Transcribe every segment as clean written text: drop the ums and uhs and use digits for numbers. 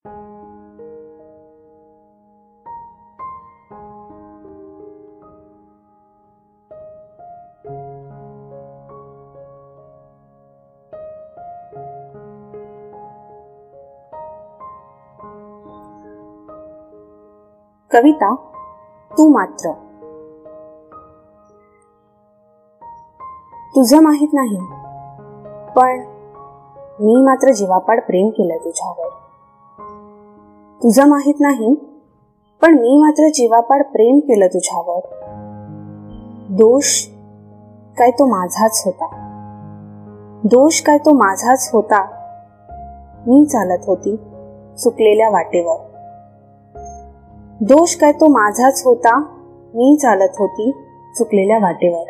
कविता तू मात्र. तुझं माहित नाही, पण मी मात्र जीवापाड प्रेम केलं तुझ्यावर. तुझं माहित नाही, पण मी मात्र जीवापाड प्रेम केलं तुझ्यावर. दोष काय तो माझाच होता, दोष काय तो माझाच होता. मी चालत होती चुकलेल्या वाटेवर. दोष काय तो माझाच होता, मी चालत होती चुकलेल्या वाटेवर.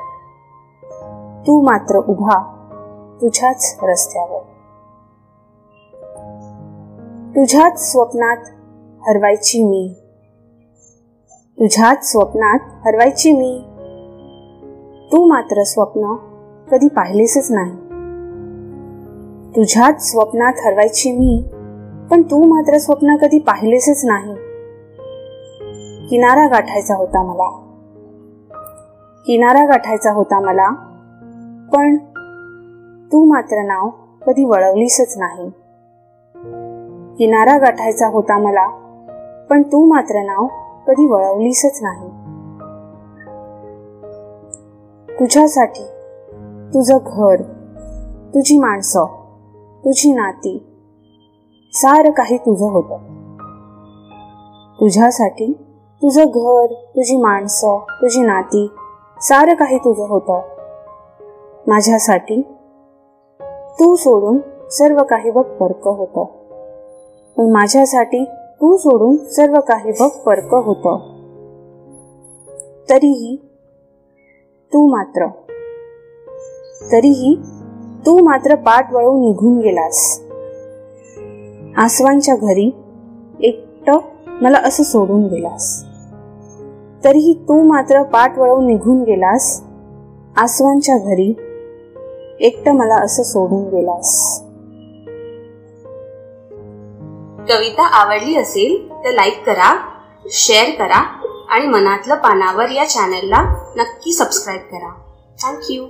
तू मात्र उभा तुझ्याच रस्त्यावर. तुझ्याच स्वप्नात हरवायची मी, तुझ्याच स्वप्नात हरवायची मी. तू मात्र स्वप्न कधी पाहिलेसच नाही. तुझ्याच स्वप्नात हरवायची मी, पण तू मात्र स्वप्न कधी पाहिलेसच नाही. किनारा गाठायचा होता मला, किनारा गाठायचा होता मला, पण तू मात्र नाव कधी वळवलीसच नाही. किनारा गाठायचा होता मला, पण तू मात्र नाव कधी वळवलीसच नाही. तुझ्यासाठी तुझं घर, तुझी माणसं, तुझी नाती, सारं काही तुझं होतं. तुझ्यासाठी तुझं घर, तुझी माणसं, तुझी नाती, सारं काही तुझं होतं. माझ्यासाठी तू सोडून सर्व काही बघ परक होतं. पण माझ्यासाठी तू सोडून सर्व काही बघ परक होतं. तरीही तू मात्र पाठ वळवून निघून गेलास. आसवांच्या घरी एकटं मला असं सोडून गेलास. तरीही तू मात्र पाठ वळवून निघून गेलास. आसवांच्या घरी एकटं मला असं सोडून गेलास. कविता आवडली असेल तर लाईक करा, शेअर करा आणि मनातलं पानावर या चॅनलला नक्की सबस्क्राईब करा. थँक्यू.